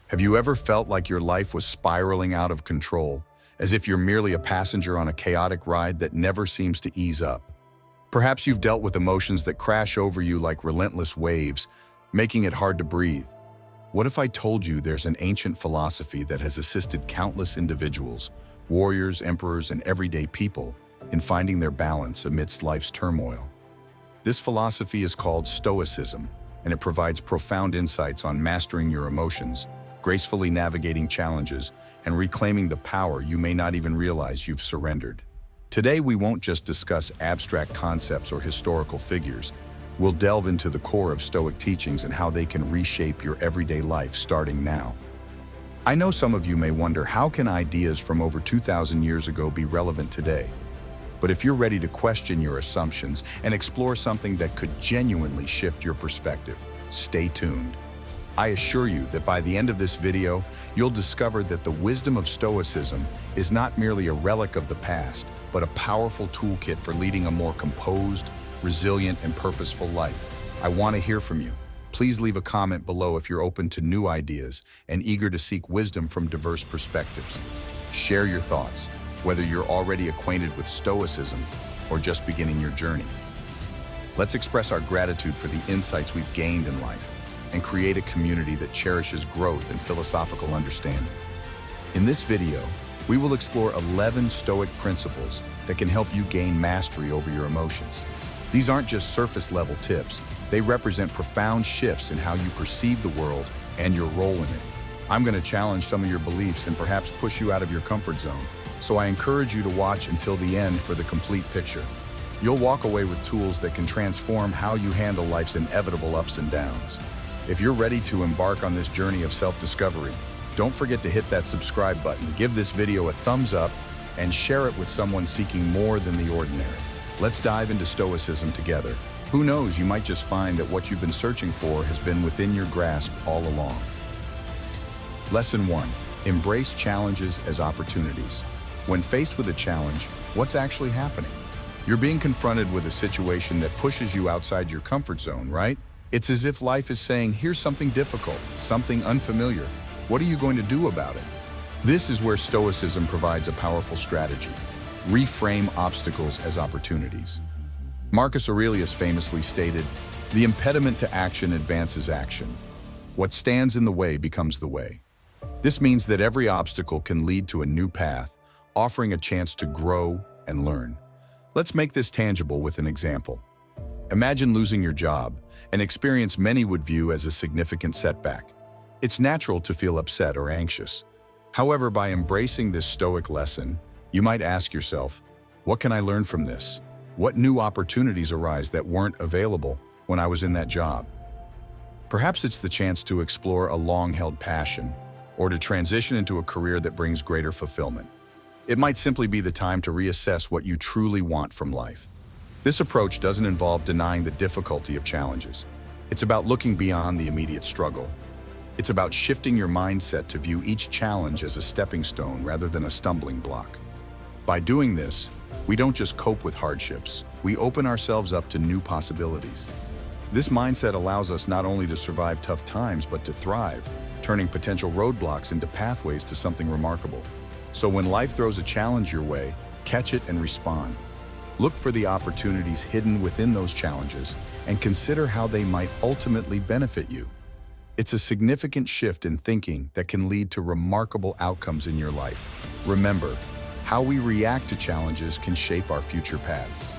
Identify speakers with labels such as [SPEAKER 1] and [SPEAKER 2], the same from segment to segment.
[SPEAKER 1] Have you ever felt like your life was spiraling out of control, as if you're merely a passenger on a chaotic ride that never seems to ease up? Perhaps you've dealt with emotions that crash over you like relentless waves, making it hard to breathe. What if I told you there's an ancient philosophy that has assisted countless individuals, warriors, emperors, and everyday people in finding their balance amidst life's turmoil? This philosophy is called Stoicism, and it provides profound insights on mastering your emotions, gracefully navigating challenges, and reclaiming the power you may not even realize you've surrendered. Today, we won't just discuss abstract concepts or historical figures. We'll delve into the core of Stoic teachings and how they can reshape your everyday life starting now. I know some of you may wonder, how can ideas from over 2,000 years ago be relevant today? But if you're ready to question your assumptions and explore something that could genuinely shift your perspective, stay tuned. I assure you that by the end of this video, you'll discover that the wisdom of Stoicism is not merely a relic of the past, but a powerful toolkit for leading a more composed, resilient, and purposeful life. I want to hear from you. Please leave a comment below if you're open to new ideas and eager to seek wisdom from diverse perspectives. Share your thoughts, whether you're already acquainted with Stoicism or just beginning your journey. Let's express our gratitude for the insights we've gained in life and create a community that cherishes growth and philosophical understanding. In this video, we will explore 11 Stoic principles that can help you gain mastery over your emotions. These aren't just surface-level tips. They represent profound shifts in how you perceive the world and your role in it. I'm going to challenge some of your beliefs and perhaps push you out of your comfort zone, so I encourage you to watch until the end for the complete picture. You'll walk away with tools that can transform how you handle life's inevitable ups and downs. If you're ready to embark on this journey of self-discovery, don't forget to hit that subscribe button, give this video a thumbs up, and share it with someone seeking more than the ordinary. Let's dive into Stoicism together. Who knows, you might just find that what you've been searching for has been within your grasp all along. Lesson 1. Embrace challenges as opportunities. When faced with a challenge, what's actually happening? You're being confronted with a situation that pushes you outside your comfort zone, right? It's as if life is saying, here's something difficult, something unfamiliar. What are you going to do about it? This is where Stoicism provides a powerful strategy. Reframe obstacles as opportunities. Marcus Aurelius famously stated, "The impediment to action advances action. What stands in the way becomes the way." This means that every obstacle can lead to a new path, offering a chance to grow and learn. Let's make this tangible with an example. Imagine losing your job, an experience many would view as a significant setback. It's natural to feel upset or anxious. However, by embracing this Stoic lesson, you might ask yourself, what can I learn from this? What new opportunities arise that weren't available when I was in that job? Perhaps it's the chance to explore a long-held passion or to transition into a career that brings greater fulfillment. It might simply be the time to reassess what you truly want from life. This approach doesn't involve denying the difficulty of challenges. It's about looking beyond the immediate struggle. It's about shifting your mindset to view each challenge as a stepping stone rather than a stumbling block. By doing this, we don't just cope with hardships, we open ourselves up to new possibilities. This mindset allows us not only to survive tough times, but to thrive, turning potential roadblocks into pathways to something remarkable. So when life throws a challenge your way, catch it and respond. Look for the opportunities hidden within those challenges and consider how they might ultimately benefit you. It's a significant shift in thinking that can lead to remarkable outcomes in your life. Remember, how we react to challenges can shape our future paths.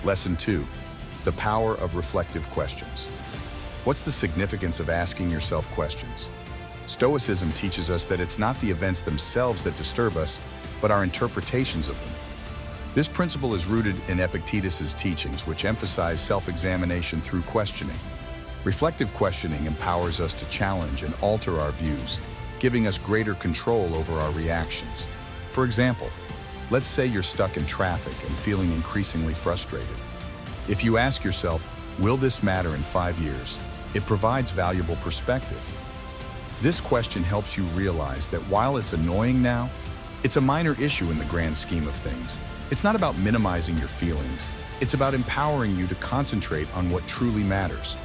[SPEAKER 1] Lesson 2. The power of reflective questions. What's the significance of asking yourself questions? Stoicism teaches us that it's not the events themselves that disturb us, but our interpretations of them. This principle is rooted in Epictetus's teachings, which emphasize self-examination through questioning. Reflective questioning empowers us to challenge and alter our views, giving us greater control over our reactions. For example, let's say you're stuck in traffic and feeling increasingly frustrated. If you ask yourself, will this matter in 5 years? It provides valuable perspective. This question helps you realize that while it's annoying now, it's a minor issue in the grand scheme of things. It's not about minimizing your feelings. It's about empowering you to concentrate on what truly matters.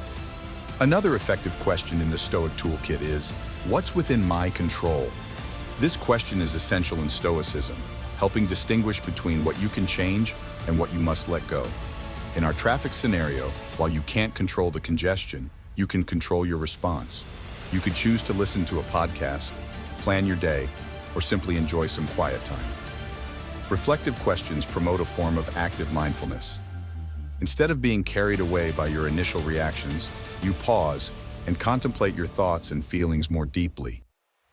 [SPEAKER 1] Another effective question in the Stoic toolkit is, what's within my control? This question is essential in Stoicism, helping distinguish between what you can change and what you must let go. In our traffic scenario, while you can't control the congestion, you can control your response. You could choose to listen to a podcast, plan your day, or simply enjoy some quiet time. Reflective questions promote a form of active mindfulness. Instead of being carried away by your initial reactions, you pause and contemplate your thoughts and feelings more deeply.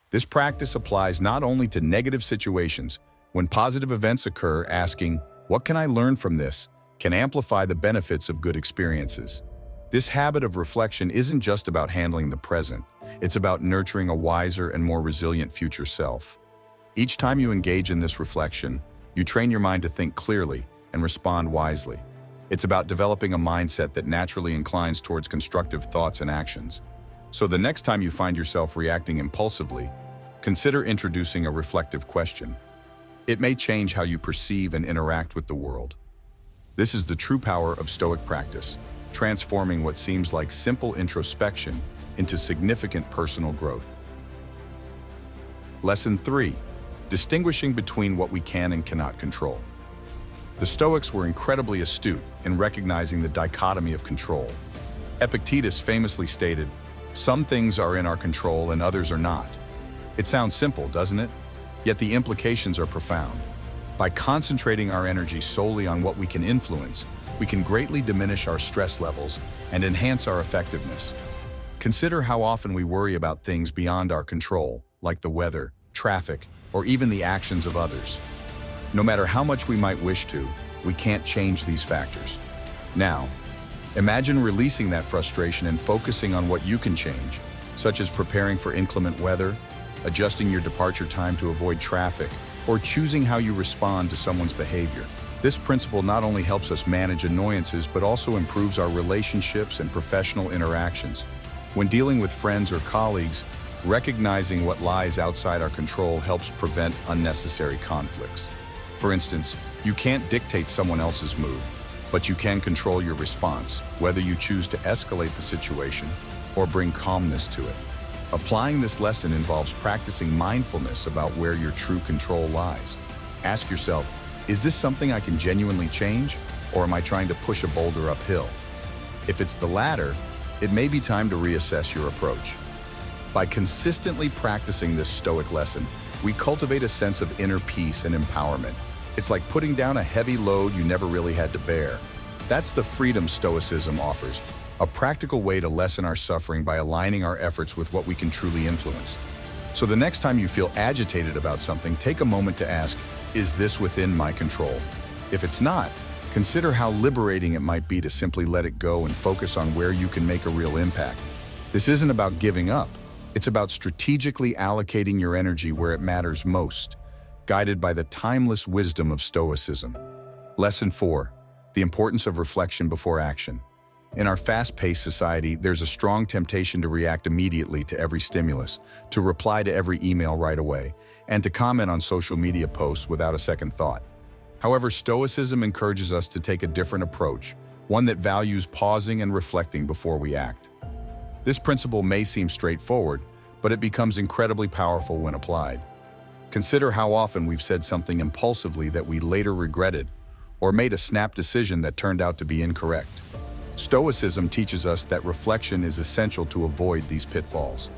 [SPEAKER 1] This practice applies not only to negative situations. When positive events occur, asking, "What can I learn from this?" can amplify the benefits of good experiences. This habit of reflection isn't just about handling the present. It's about nurturing a wiser and more resilient future self. Each time you engage in this reflection, you train your mind to think clearly and respond wisely. It's about developing a mindset that naturally inclines towards constructive thoughts and actions. So the next time you find yourself reacting impulsively, consider introducing a reflective question. It may change how you perceive and interact with the world. This is the true power of Stoic practice, transforming what seems like simple introspection into significant personal growth. Lesson 3. Distinguishing between what we can and cannot control. The Stoics were incredibly astute in recognizing the dichotomy of control. Epictetus famously stated, "Some things are in our control and others are not." It sounds simple, doesn't it? Yet the implications are profound. By concentrating our energy solely on what we can influence, we can greatly diminish our stress levels and enhance our effectiveness. Consider how often we worry about things beyond our control, like the weather, traffic, or even the actions of others. No matter how much we might wish to, we can't change these factors. Now, imagine releasing that frustration and focusing on what you can change, such as preparing for inclement weather, adjusting your departure time to avoid traffic, or choosing how you respond to someone's behavior. This principle not only helps us manage annoyances, but also improves our relationships and professional interactions. When dealing with friends or colleagues, recognizing what lies outside our control helps prevent unnecessary conflicts. For instance, you can't dictate someone else's mood, but you can control your response, whether you choose to escalate the situation or bring calmness to it. Applying this lesson involves practicing mindfulness about where your true control lies. Ask yourself, is this something I can genuinely change, or am I trying to push a boulder uphill? If it's the latter, it may be time to reassess your approach. By consistently practicing this Stoic lesson, we cultivate a sense of inner peace and empowerment. It's like putting down a heavy load you never really had to bear. That's the freedom Stoicism offers, a practical way to lessen our suffering by aligning our efforts with what we can truly influence. So the next time you feel agitated about something, take a moment to ask, is this within my control? If it's not, consider how liberating it might be to simply let it go and focus on where you can make a real impact. This isn't about giving up. It's about strategically allocating your energy where it matters most, guided by the timeless wisdom of Stoicism. Lesson 4. The importance of reflection before action. In our fast-paced society, there's a strong temptation to react immediately to every stimulus, to reply to every email right away, and to comment on social media posts without a second thought. However, Stoicism encourages us to take a different approach, one that values pausing and reflecting before we act. This principle may seem straightforward, but it becomes incredibly powerful when applied. Consider how often we've said something impulsively that we later regretted, or made a snap decision that turned out to be incorrect. Stoicism teaches us that reflection is essential to avoid these pitfalls.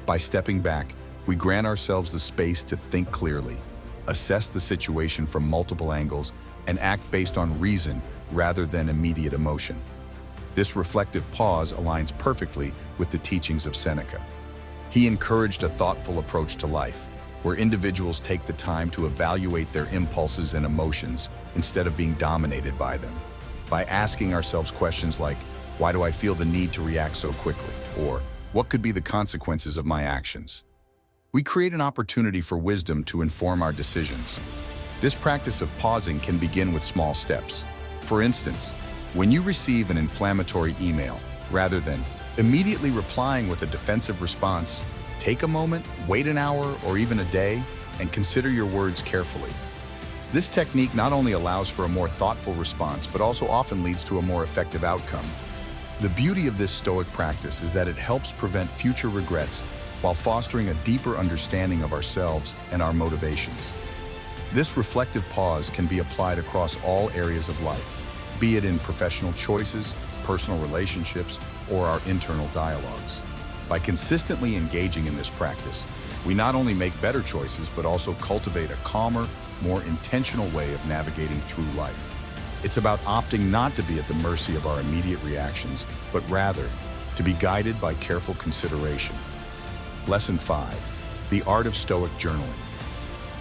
[SPEAKER 1] By stepping back, we grant ourselves the space to think clearly, assess the situation from multiple angles, and act based on reason rather than immediate emotion. This reflective pause aligns perfectly with the teachings of Seneca. He encouraged a thoughtful approach to life, where individuals take the time to evaluate their impulses and emotions instead of being dominated by them. By asking ourselves questions like, why do I feel the need to react so quickly? Or, what could be the consequences of my actions? We create an opportunity for wisdom to inform our decisions. This practice of pausing can begin with small steps. For instance, when you receive an inflammatory email, rather than immediately replying with a defensive response, take a moment, wait an hour or even a day, and consider your words carefully. This technique not only allows for a more thoughtful response, but also often leads to a more effective outcome. The beauty of this Stoic practice is that it helps prevent future regrets while fostering a deeper understanding of ourselves and our motivations. This reflective pause can be applied across all areas of life, be it in professional choices, personal relationships, or our internal dialogues. By consistently engaging in this practice, we not only make better choices, but also cultivate a calmer, more intentional way of navigating through life. It's about opting not to be at the mercy of our immediate reactions, but rather to be guided by careful consideration. Lesson 5, the art of Stoic journaling.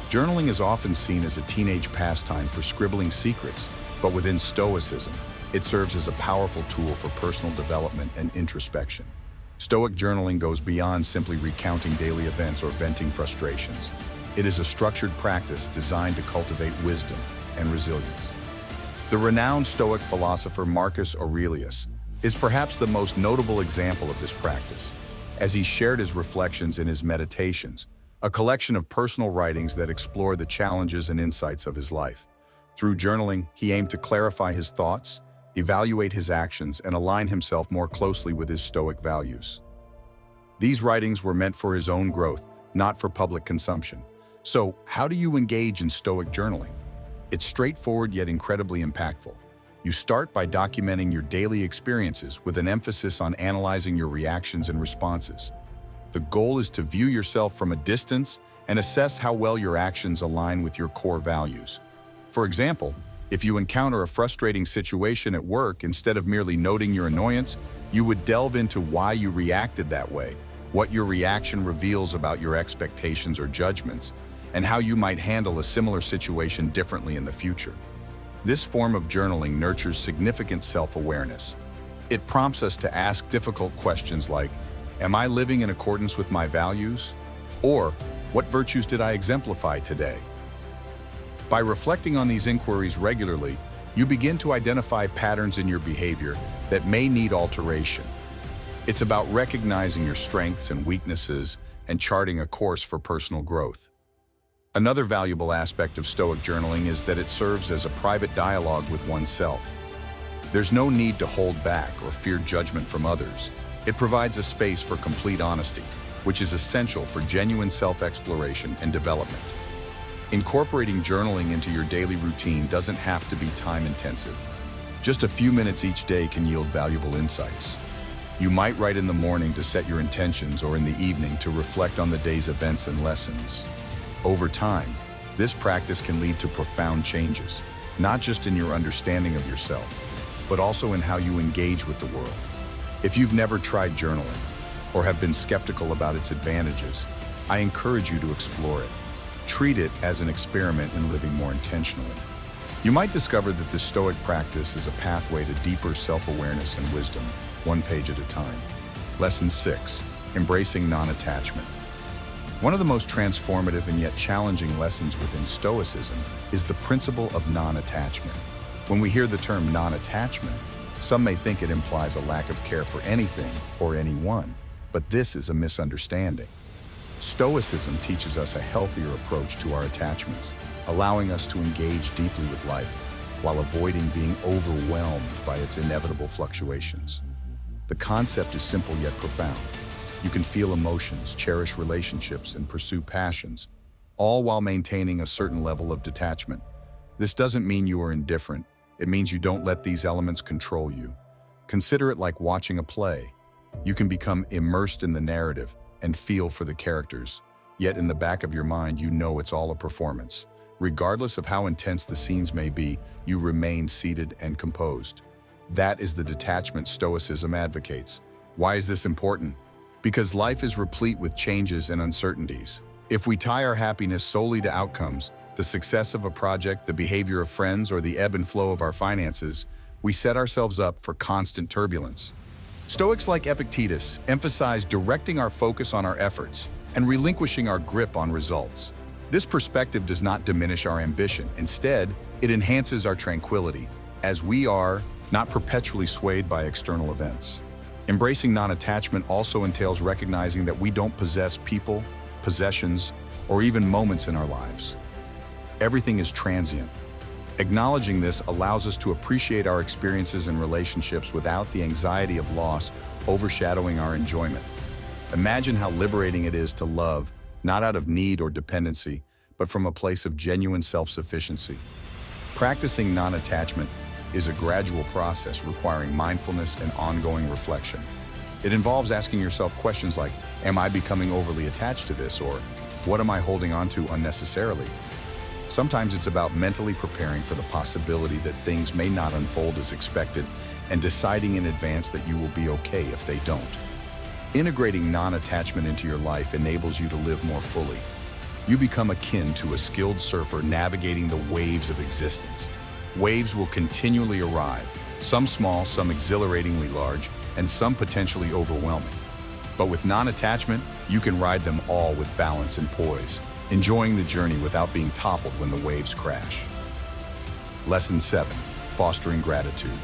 [SPEAKER 1] Journaling is often seen as a teenage pastime for scribbling secrets, but within Stoicism, it serves as a powerful tool for personal development and introspection. Stoic journaling goes beyond simply recounting daily events or venting frustrations. It is a structured practice designed to cultivate wisdom and resilience. The renowned Stoic philosopher Marcus Aurelius is perhaps the most notable example of this practice, as he shared his reflections in his Meditations, a collection of personal writings that explore the challenges and insights of his life. Through journaling, he aimed to clarify his thoughts, evaluate his actions, and align himself more closely with his Stoic values. These writings were meant for his own growth, not for public consumption. So, how do you engage in Stoic journaling? It's straightforward yet incredibly impactful. You start by documenting your daily experiences with an emphasis on analyzing your reactions and responses. The goal is to view yourself from a distance and assess how well your actions align with your core values. For example, if you encounter a frustrating situation at work, instead of merely noting your annoyance, you would delve into why you reacted that way, what your reaction reveals about your expectations or judgments, and how you might handle a similar situation differently in the future. This form of journaling nurtures significant self-awareness. It prompts us to ask difficult questions like, am I living in accordance with my values? Or, what virtues did I exemplify today? By reflecting on these inquiries regularly, you begin to identify patterns in your behavior that may need alteration. It's about recognizing your strengths and weaknesses and charting a course for personal growth. Another valuable aspect of Stoic journaling is that it serves as a private dialogue with oneself. There's no need to hold back or fear judgment from others. It provides a space for complete honesty, which is essential for genuine self-exploration and development. Incorporating journaling into your daily routine doesn't have to be time-intensive. Just a few minutes each day can yield valuable insights. You might write in the morning to set your intentions, or in the evening to reflect on the day's events and lessons. Over time, this practice can lead to profound changes, not just in your understanding of yourself, but also in how you engage with the world. If you've never tried journaling or have been skeptical about its advantages, I encourage you to explore it. Treat it as an experiment in living more intentionally. You might discover that this Stoic practice is a pathway to deeper self-awareness and wisdom, one page at a time. Lesson 6, embracing non-attachment. One of the most transformative and yet challenging lessons within Stoicism is the principle of non-attachment. When we hear the term non-attachment, some may think it implies a lack of care for anything or anyone, but this is a misunderstanding. Stoicism teaches us a healthier approach to our attachments, allowing us to engage deeply with life while avoiding being overwhelmed by its inevitable fluctuations. The concept is simple yet profound. You can feel emotions, cherish relationships, and pursue passions, all while maintaining a certain level of detachment. This doesn't mean you are indifferent. It means you don't let these elements control you. Consider it like watching a play. You can become immersed in the narrative and feel for the characters, yet in the back of your mind you know it's all a performance. Regardless of how intense the scenes may be, you remain seated and composed. That is the detachment Stoicism advocates. Why is this important? Because life is replete with changes and uncertainties. If we tie our happiness solely to outcomes, the success of a project, the behavior of friends, or the ebb and flow of our finances, we set ourselves up for constant turbulence. Stoics like Epictetus emphasize directing our focus on our efforts and relinquishing our grip on results. This perspective does not diminish our ambition. Instead, it enhances our tranquility, as we are not perpetually swayed by external events. Embracing non-attachment also entails recognizing that we don't possess people, possessions, or even moments in our lives. Everything is transient, Acknowledging this allows us to appreciate our experiences and relationships without the anxiety of loss overshadowing our enjoyment. Imagine how liberating it is to love, not out of need or dependency, but from a place of genuine self-sufficiency. Practicing non-attachment is a gradual process requiring mindfulness and ongoing reflection. It involves asking yourself questions like, am I becoming overly attached to this, or what am I holding on to unnecessarily? Sometimes it's about mentally preparing for the possibility that things may not unfold as expected and deciding in advance that you will be okay if they don't. Integrating non-attachment into your life enables you to live more fully. You become akin to a skilled surfer navigating the waves of existence. Waves will continually arrive, some small, some exhilaratingly large, and some potentially overwhelming. But with non-attachment, you can ride them all with balance and poise, enjoying the journey without being toppled when the waves crash. Lesson 7. Fostering gratitude.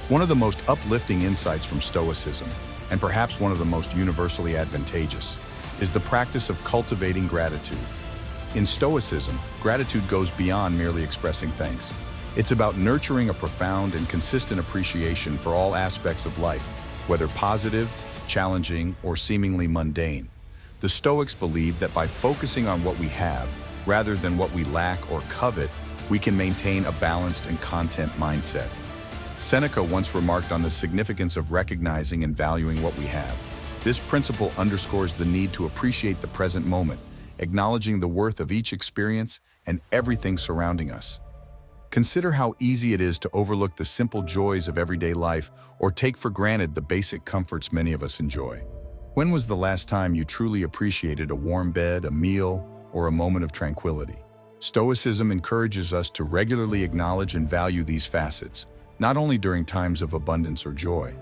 [SPEAKER 1] One of the most uplifting insights from Stoicism, and perhaps one of the most universally advantageous, is the practice of cultivating gratitude. In Stoicism, gratitude goes beyond merely expressing thanks. It's about nurturing a profound and consistent appreciation for all aspects of life, whether positive, challenging, or seemingly mundane. The Stoics believe that by focusing on what we have, rather than what we lack or covet, we can maintain a balanced and content mindset. Seneca once remarked on the significance of recognizing and valuing what we have. This principle underscores the need to appreciate the present moment, acknowledging the worth of each experience and everything surrounding us. Consider how easy it is to overlook the simple joys of everyday life or take for granted the basic comforts many of us enjoy. When was the last time you truly appreciated a warm bed, a meal, or a moment of tranquility? Stoicism encourages us to regularly acknowledge and value these facets, not only during times of abundance or joy.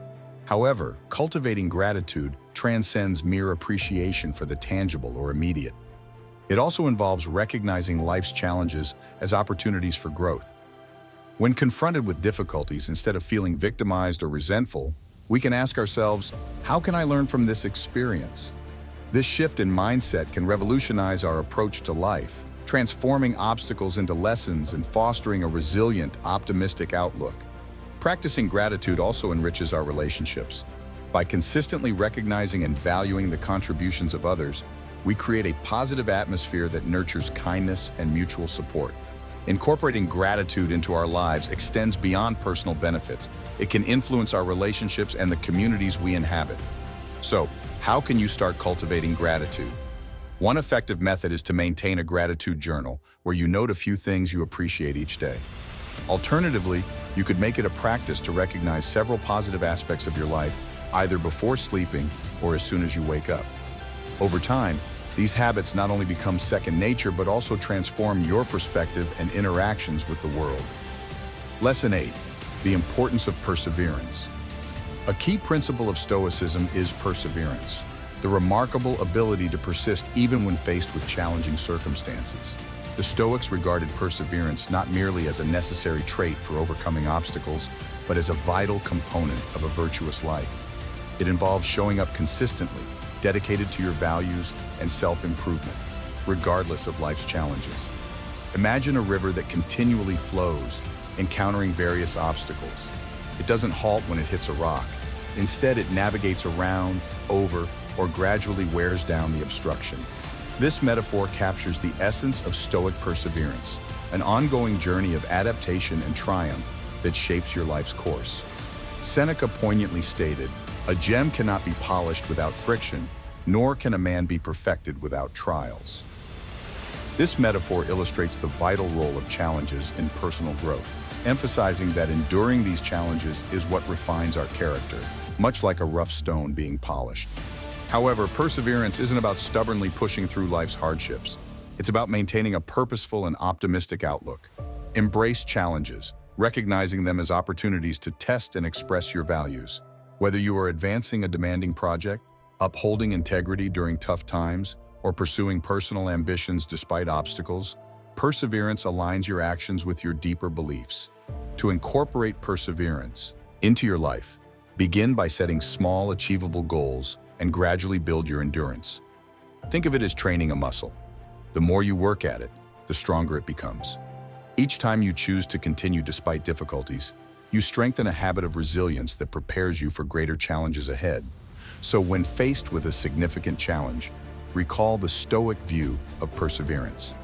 [SPEAKER 1] However, cultivating gratitude transcends mere appreciation for the tangible or immediate. It also involves recognizing life's challenges as opportunities for growth. When confronted with difficulties, instead of feeling victimized or resentful, we can ask ourselves, how can I learn from this experience? This shift in mindset can revolutionize our approach to life, transforming obstacles into lessons and fostering a resilient, optimistic outlook. Practicing gratitude also enriches our relationships. By consistently recognizing and valuing the contributions of others, we create a positive atmosphere that nurtures kindness and mutual support. Incorporating gratitude into our lives extends beyond personal benefits. It can influence our relationships and the communities we inhabit. So, how can you start cultivating gratitude? One effective method is to maintain a gratitude journal where you note a few things you appreciate each day. Alternatively, you could make it a practice to recognize several positive aspects of your life, either before sleeping or as soon as you wake up. Over time, these habits not only become second nature, but also transform your perspective and interactions with the world. Lesson 8. The importance of perseverance. A key principle of Stoicism is perseverance, the remarkable ability to persist even when faced with challenging circumstances. The Stoics regarded perseverance not merely as a necessary trait for overcoming obstacles, but as a vital component of a virtuous life. It involves showing up consistently, dedicated to your values and self-improvement, regardless of life's challenges. Imagine a river that continually flows, encountering various obstacles. It doesn't halt when it hits a rock. Instead, it navigates around, over, or gradually wears down the obstruction. This metaphor captures the essence of Stoic perseverance, an ongoing journey of adaptation and triumph that shapes your life's course. Seneca poignantly stated, "A gem cannot be polished without friction, nor can a man be perfected without trials." This metaphor illustrates the vital role of challenges in personal growth, emphasizing that enduring these challenges is what refines our character, much like a rough stone being polished. However, perseverance isn't about stubbornly pushing through life's hardships. It's about maintaining a purposeful and optimistic outlook. Embrace challenges, recognizing them as opportunities to test and express your values. Whether you are advancing a demanding project, upholding integrity during tough times, or pursuing personal ambitions despite obstacles, perseverance aligns your actions with your deeper beliefs. To incorporate perseverance into your life, begin by setting small, achievable goals and gradually build your endurance. Think of it as training a muscle. The more you work at it, the stronger it becomes. Each time you choose to continue despite difficulties, you strengthen a habit of resilience that prepares you for greater challenges ahead. So when faced with a significant challenge, recall the Stoic view of perseverance.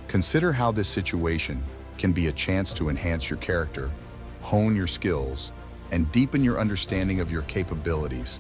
[SPEAKER 1] Consider how this situation can be a chance to enhance your character, hone your skills, and deepen your understanding of your capabilities.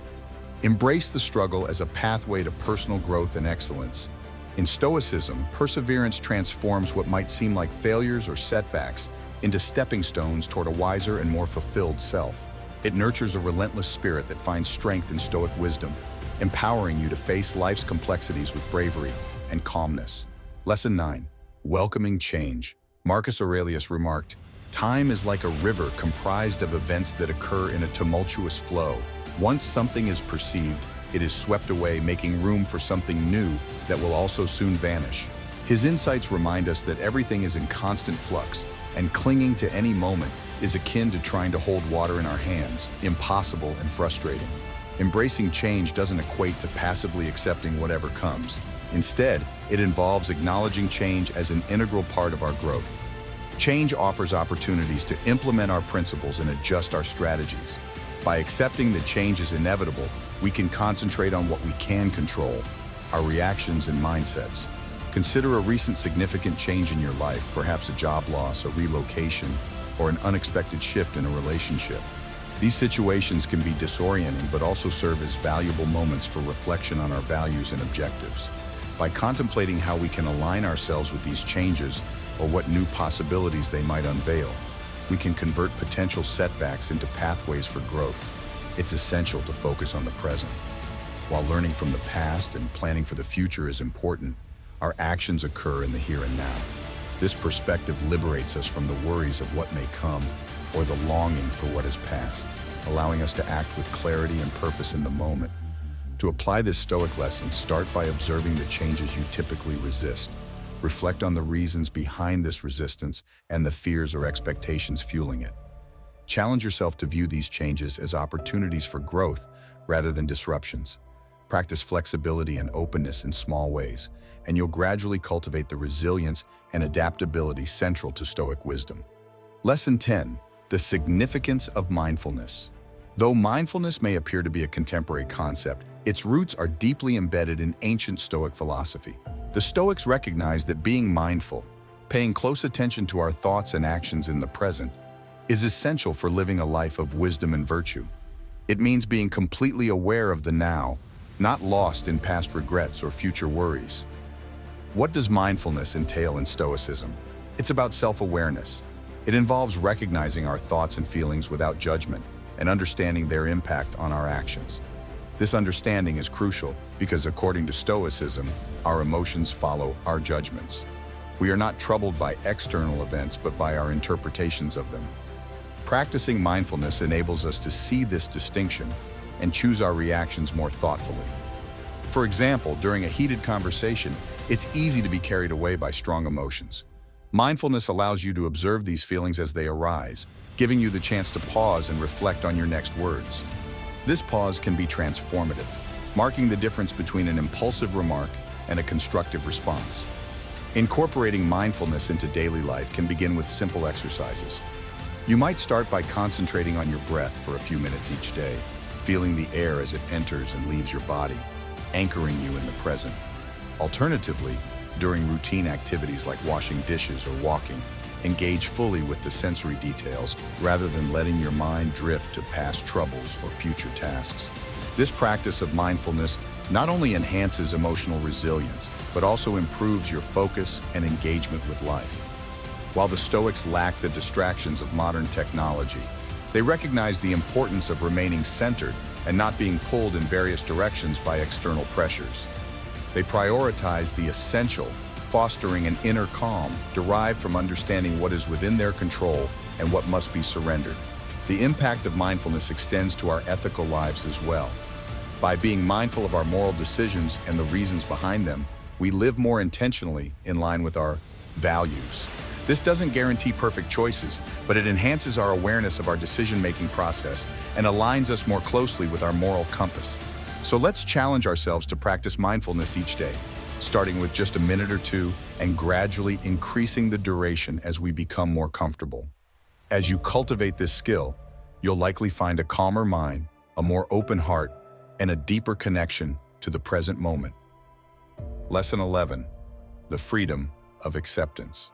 [SPEAKER 1] Embrace the struggle as a pathway to personal growth and excellence. In Stoicism, perseverance transforms what might seem like failures or setbacks into stepping stones toward a wiser and more fulfilled self. It nurtures a relentless spirit that finds strength in Stoic wisdom, empowering you to face life's complexities with bravery and calmness. Lesson 9. Welcoming change. Marcus Aurelius remarked, "Time is like a river comprised of events that occur in a tumultuous flow. Once something is perceived, it is swept away, making room for something new that will also soon vanish." His insights remind us that everything is in constant flux, and clinging to any moment is akin to trying to hold water in our hands, impossible and frustrating. Embracing change doesn't equate to passively accepting whatever comes. Instead, it involves acknowledging change as an integral part of our growth. Change offers opportunities to implement our principles and adjust our strategies. By accepting that change is inevitable, we can concentrate on what we can control, our reactions and mindsets. Consider a recent significant change in your life, perhaps a job loss, a relocation, or an unexpected shift in a relationship. These situations can be disorienting, but also serve as valuable moments for reflection on our values and objectives. By contemplating how we can align ourselves with these changes or what new possibilities they might unveil, we can convert potential setbacks into pathways for growth. It's essential to focus on the present. While learning from the past and planning for the future is important, our actions occur in the here and now. This perspective liberates us from the worries of what may come or the longing for what is past, allowing us to act with clarity and purpose in the moment. To apply this Stoic lesson, start by observing the changes you typically resist. Reflect on the reasons behind this resistance and the fears or expectations fueling it. Challenge yourself to view these changes as opportunities for growth rather than disruptions. Practice flexibility and openness in small ways, and you'll gradually cultivate the resilience and adaptability central to Stoic wisdom. Lesson 10. The significance of mindfulness. Though mindfulness may appear to be a contemporary concept, its roots are deeply embedded in ancient Stoic philosophy. The Stoics recognized that being mindful, paying close attention to our thoughts and actions in the present, is essential for living a life of wisdom and virtue. It means being completely aware of the now, not lost in past regrets or future worries. What does mindfulness entail in Stoicism? It's about self-awareness. It involves recognizing our thoughts and feelings without judgment and understanding their impact on our actions. This understanding is crucial because, according to Stoicism, our emotions follow our judgments. We are not troubled by external events, but by our interpretations of them. Practicing mindfulness enables us to see this distinction and choose our reactions more thoughtfully. For example, during a heated conversation, it's easy to be carried away by strong emotions. Mindfulness allows you to observe these feelings as they arise, giving you the chance to pause and reflect on your next words. This pause can be transformative, marking the difference between an impulsive remark and a constructive response. Incorporating mindfulness into daily life can begin with simple exercises. You might start by concentrating on your breath for a few minutes each day, feeling the air as it enters and leaves your body, anchoring you in the present. Alternatively, during routine activities like washing dishes or walking, engage fully with the sensory details rather than letting your mind drift to past troubles or future tasks. This practice of mindfulness not only enhances emotional resilience, but also improves your focus and engagement with life. While the Stoics lack the distractions of modern technology, they recognize the importance of remaining centered and not being pulled in various directions by external pressures. They prioritize the essential, fostering an inner calm derived from understanding what is within their control and what must be surrendered. The impact of mindfulness extends to our ethical lives as well. By being mindful of our moral decisions and the reasons behind them, we live more intentionally in line with our values. This doesn't guarantee perfect choices, but it enhances our awareness of our decision-making process and aligns us more closely with our moral compass. So let's challenge ourselves to practice mindfulness each day. starting with just a minute or two and gradually increasing the duration as we become more comfortable. As you cultivate this skill, you'll likely find a calmer mind, a more open heart, and a deeper connection to the present moment. Lesson 11, the freedom of acceptance.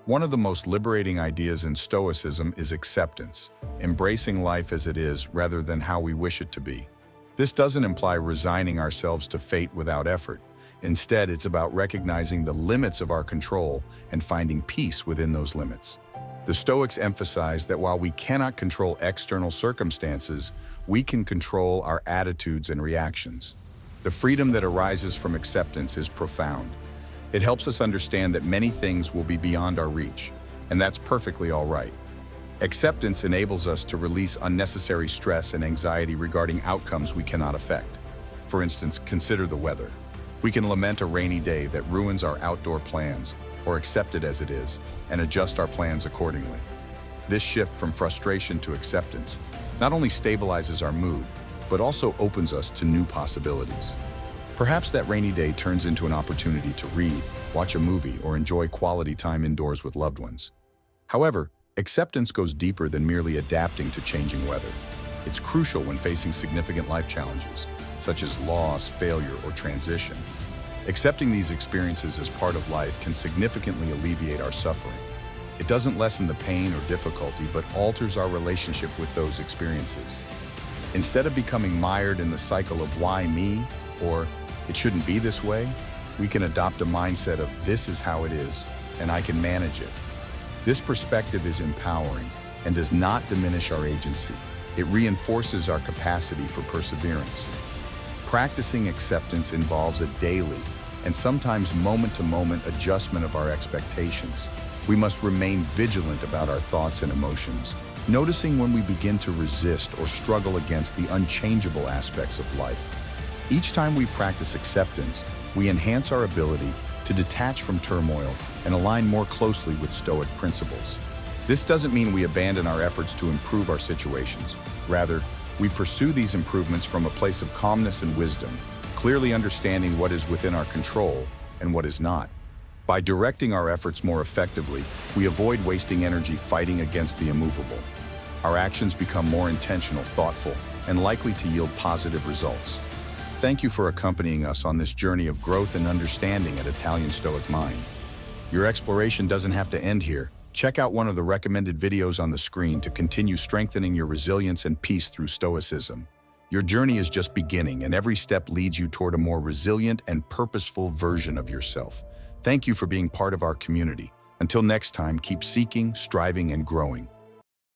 [SPEAKER 1] One of the most liberating ideas in Stoicism is acceptance, embracing life as it is rather than how we wish it to be. This doesn't imply resigning ourselves to fate without effort. Instead, it's about recognizing the limits of our control and finding peace within those limits. The Stoics emphasize that while we cannot control external circumstances, we can control our attitudes and reactions. The freedom that arises from acceptance is profound. It helps us understand that many things will be beyond our reach, and that's perfectly all right. Acceptance enables us to release unnecessary stress and anxiety regarding outcomes we cannot affect. For instance, consider the weather. We can lament a rainy day that ruins our outdoor plans, or accept it as it is, and adjust our plans accordingly. This shift from frustration to acceptance not only stabilizes our mood, but also opens us to new possibilities. Perhaps that rainy day turns into an opportunity to read, watch a movie, or enjoy quality time indoors with loved ones. However, acceptance goes deeper than merely adapting to changing weather. It's crucial when facing significant life challenges, such as loss, failure, or transition. Accepting these experiences as part of life can significantly alleviate our suffering. It doesn't lessen the pain or difficulty, but alters our relationship with those experiences. Instead of becoming mired in the cycle of why me, or it shouldn't be this way, we can adopt a mindset of this is how it is, and I can manage it. This perspective is empowering and does not diminish our agency. It reinforces our capacity for perseverance. Practicing acceptance involves a daily and sometimes moment-to-moment adjustment of our expectations. We must remain vigilant about our thoughts and emotions, noticing when we begin to resist or struggle against the unchangeable aspects of life. Each time we practice acceptance, we enhance our ability to detach from turmoil and align more closely with Stoic principles. This doesn't mean we abandon our efforts to improve our situations. Rather, we pursue these improvements from a place of calmness and wisdom, clearly understanding what is within our control and what is not. By directing our efforts more effectively, we avoid wasting energy fighting against the immovable. Our actions become more intentional, thoughtful, and likely to yield positive results. Thank you for accompanying us on this journey of growth and understanding at Italian Stoic Mind. Your exploration doesn't have to end here. Check out one of the recommended videos on the screen to continue strengthening your resilience and peace through Stoicism. Your journey is just beginning, and every step leads you toward a more resilient and purposeful version of yourself. Thank you for being part of our community. Until next time, keep seeking, striving, and growing.